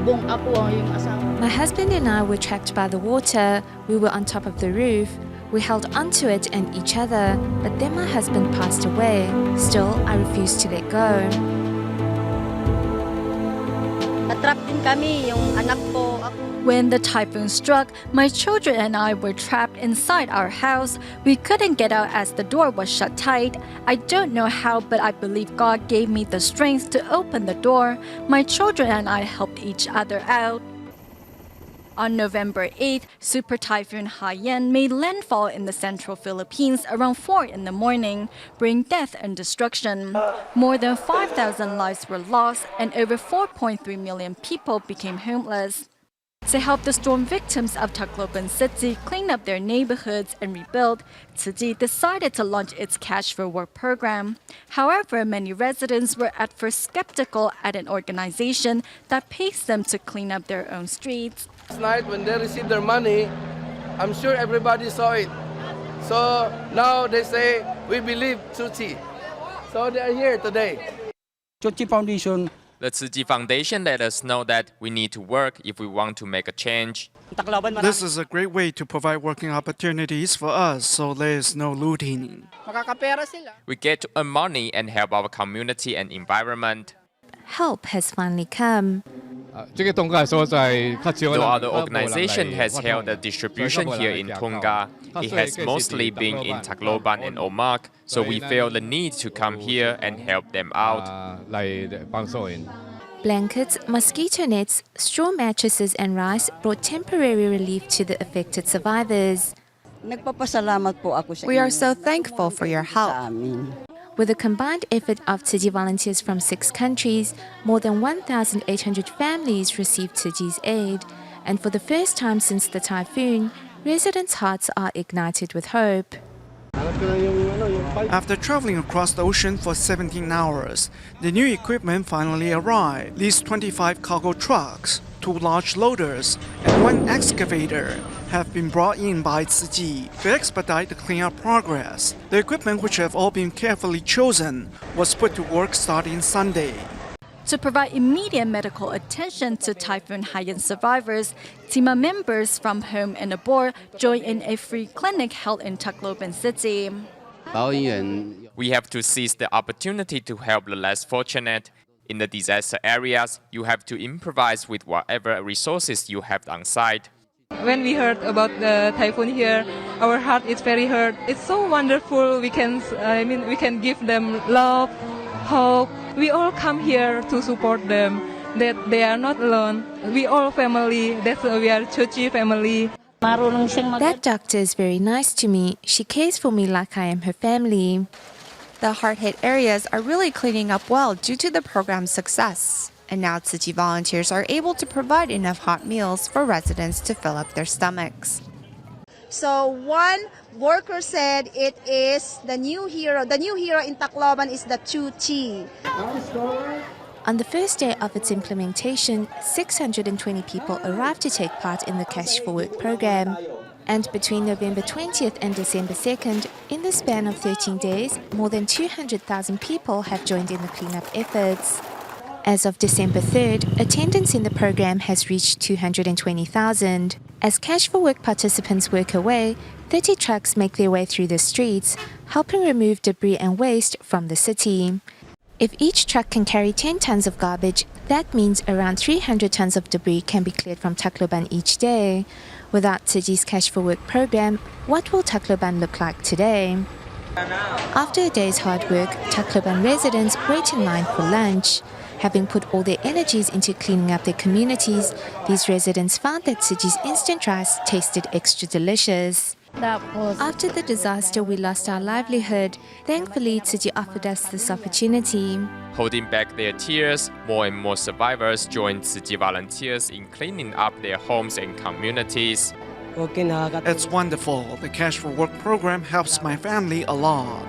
bubong ako yung asawa. My husband and I were trapped by the water. We were on top of the roof. We held onto it and each other, but then my husband passed away. Still, I refused to let go. Natrap din kami, yung anak ko, ako. When the typhoon struck, my children and I were trapped inside our house. We couldn't get out as the door was shut tight. I don't know how, but I believe God gave me the strength to open the door. My children and I helped each other out. On November 8th, Super Taifun Haiyan made landfall in the central Philippines around 4 in the morning, bringing death and destruction. More than 5,000 lives were lost and over 4.3 million people became homeless. To help the storm victims of Tacloban City clean up their neighborhoods and rebuild, Tzu Chi decided to launch its Cash for Work program. However, many residents were at first skeptical at an organization that pays them to clean up their own streets. Last night when they received their money, I'm sure everybody saw it. So now they say, we believe Tzu Chi. So they are here today. Tzu Chi Foundation. The Tzu Chi Foundation let us know that we need to work if we want to make a change. This is a great way to provide working opportunities for us, so there is no looting. We get to earn money and help our community and environment. Help has finally come. Though other organization has held a distribution here in Tonga, it has mostly been in Tacloban and Omak, so we feel the need to come here and help them out. Blankets, mosquito nets, straw mattresses and rice brought temporary relief to the affected survivors. We are so thankful for your help. With a combined effort of Tzu Chi volunteers from 6 countries, more than 1,800 families received Tzu Chi's aid. And for the first time since the typhoon, residents' hearts are ignited with hope. After traveling across the ocean for 17 hours, the new equipment finally arrived. These 25 cargo trucks, 2 large loaders, and 1 excavator have been brought in by Tzu Chi to expedite the cleanup progress. The equipment, which have all been carefully chosen, was put to work starting Sunday. To provide immediate medical attention to Taifun Haiyan survivors, TIMA members from home and abroad joined in a free clinic held in Tacloban City. We have to seize the opportunity to help the less fortunate. In the disaster areas, you have to improvise with whatever resources you have on site. When we heard about the typhoon here, our heart is very hurt. It's so wonderful. We can give them love, hope. We all come here to support them. That they are not alone. We all family. That's why we are Tzu Chi family. That doctor is very nice to me. She cares for me like I am her family. The hard-hit areas are really cleaning up well due to the program's success. And now Tzu Chi volunteers are able to provide enough hot meals for residents to fill up their stomachs. So one worker said it is the new hero. The new hero in Tacloban is the Tzu Chi. On the first day of its implementation, 620 people arrived to take part in the Cash for Work program. And between November 20th and December 2nd, in the span of 13 days, more than 200,000 people have joined in the cleanup efforts. As of December 3rd, attendance in the program has reached 220,000. As Cash for Work participants work away, 30 trucks make their way through the streets, helping remove debris and waste from the city. If each truck can carry 10 tons of garbage, that means around 300 tons of debris can be cleared from Tacloban each day. Without Tzu Chi's Cash for Work program, what will Tacloban look like today? After a day's hard work, Tacloban residents wait in line for lunch. Having put all their energies into cleaning up their communities, these residents found that Tzu Chi's instant rice tasted extra delicious. After the disaster, we lost our livelihood. Thankfully, Tzu Chi offered us this opportunity. Holding back their tears, more and more survivors joined Tzu Chi volunteers in cleaning up their homes and communities. It's wonderful. The Cash for Work program helps my family a lot.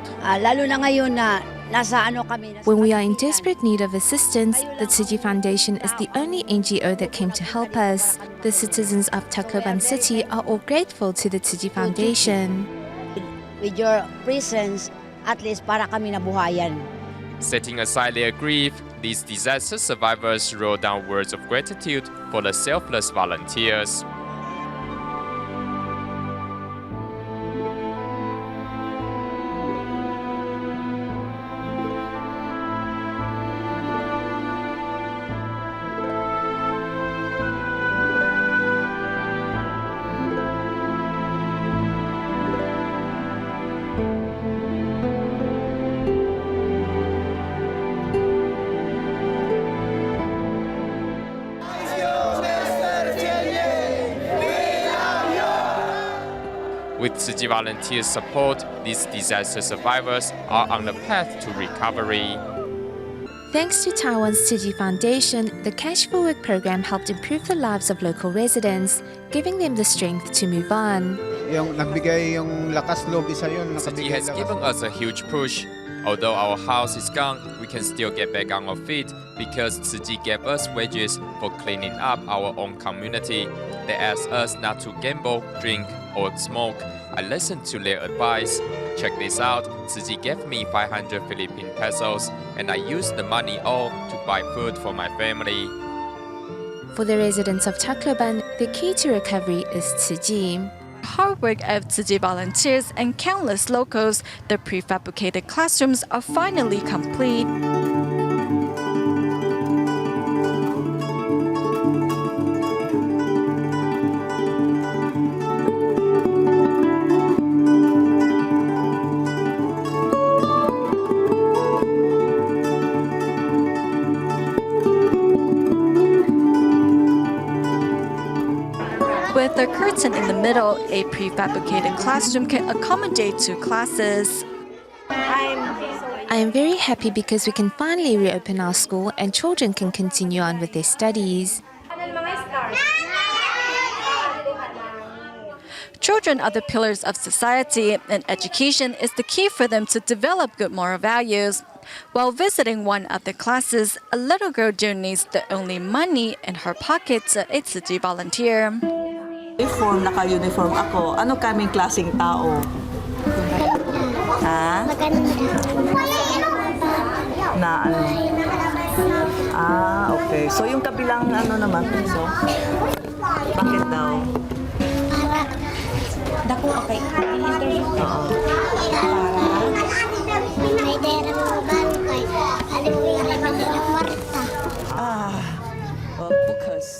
When we are in desperate need of assistance, the Tzu Chi Foundation is the only NGO that came to help us. The citizens of Tacloban City are all grateful to the Tzu Chi Foundation. With your presence, at least para kami nabuhayan. Setting aside their grief, these disaster survivors wrote down words of gratitude for the selfless volunteers. With Tzu Chi volunteers' support, these disaster survivors are on the path to recovery. Thanks to Taiwan's Tzu Chi Foundation, the Cash for Work program helped improve the lives of local residents, giving them the strength to move on. Tzu Chi has given us a huge push. Although our house is gone, we can still get back on our feet because Tzu Chi gave us wages for cleaning up our own community. They asked us not to gamble, drink, or smoke. I listened to their advice. Check this out, Tzu Chi gave me 500 Philippine pesos and I used the money all to buy food for my family. For the residents of Tacloban, the key to recovery is Tzu Chi. Hard work of Tzu Chi volunteers and countless locals, the prefabricated classrooms are finally complete. With a curtain in the middle, a prefabricated classroom can accommodate 2 classes. I am very happy because we can finally reopen our school and children can continue on with their studies. Children are the pillars of society, and education is the key for them to develop good moral values. While visiting one of the classes, a little girl donates the only money in her pocket to a Tzu Chi volunteer. Uniform, naka-uniform ako. Ano kaming klaseng tao? Ha? Na ano? Ah, okay. So yung kabilang ano naman, so? Bakit daw? Dako, okay. I-interview ko. May dera mo gano'n kay alimuyan na ng Marta.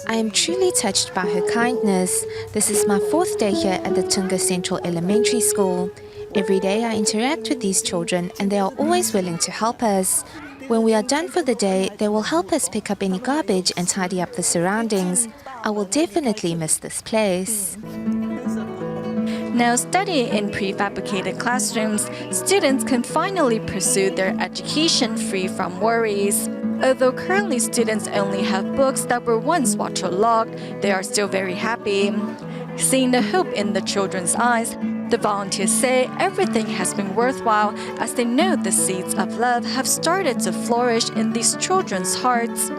I am truly touched by her kindness. This is my 4th day here at the Tunga Central Elementary School. Every day I interact with these children and they are always willing to help us. When we are done for the day, they will help us pick up any garbage and tidy up the surroundings. I will definitely miss this place. Now studying in prefabricated classrooms, students can finally pursue their education free from worries. Although currently students only have books that were once waterlogged, they are still very happy. Seeing the hope in the children's eyes, the volunteers say everything has been worthwhile as they know the seeds of love have started to flourish in these children's hearts.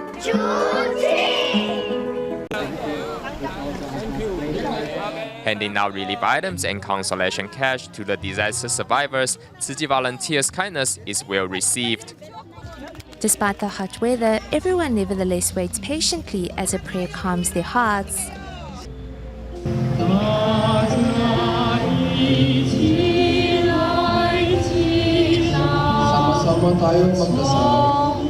Handing out relief items and consolation cash to the disaster survivors, Tzu Chi volunteers' kindness is well received. Despite the hot weather, everyone nevertheless waits patiently as a prayer calms their hearts. Sama-sama tayong magdasal.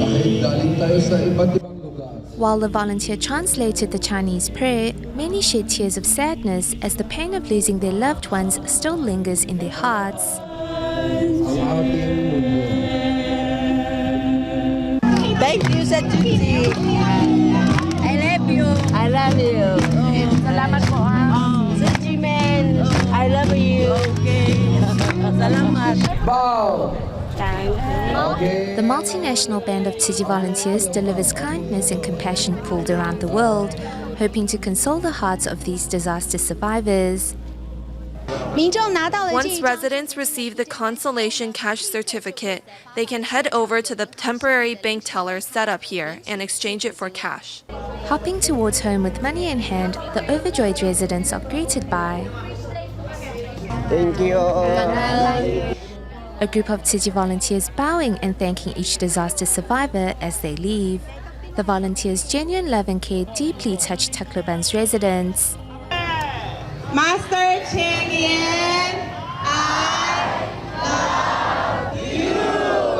Kahit galing tayo sa iba't ibang lugar. While the volunteer translated the Chinese prayer, many shed tears of sadness as the pain of losing their loved ones still lingers in their hearts. Thank you sa Tzu Chi. I love you. I love you. Salamat po ha. Tzu Chi man, I love you. Okay. Salamat. Bow. The multinational band of Tzu Chi volunteers delivers kindness and compassion pooled around the world, hoping to console the hearts of these disaster survivors. Once residents receive the consolation cash certificate, they can head over to the temporary bank teller set up here and exchange it for cash. Hopping towards home with money in hand, the overjoyed residents are greeted by Thank you. A group of Tzu Chi volunteers bowing and thanking each disaster survivor as they leave. The volunteers' genuine love and care deeply touched Tacloban's residents. Master Cheng Yen, I love you.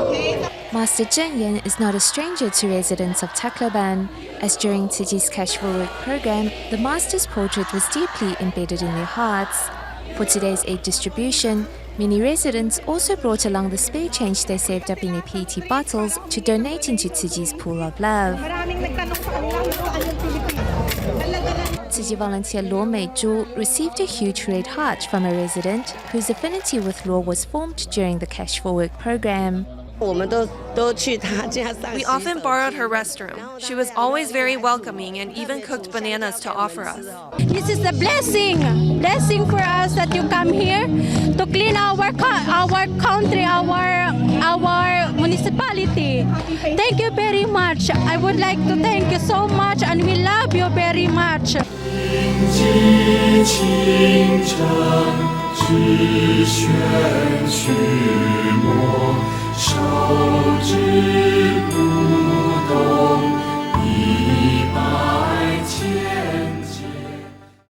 Okay. Master Zheng Yan is not a stranger to residents of Tacloban, as during Tzu Chi's Cash for Work program, the master's portrait was deeply embedded in their hearts. For today's aid distribution, many residents also brought along the spare change they saved up in their PET bottles to donate into Tzu Chi's pool of love. Tzu Chi volunteer Luo Mei Zhu received a huge red heart from a resident whose affinity with Luo was formed during the Cash for Work program. We often borrowed her restroom. She was always very welcoming and even cooked bananas to offer us. This is a blessing for us that you come here to clean our country, our municipality. Thank you very much. I would like to thank you so much, and we love you very much. 少之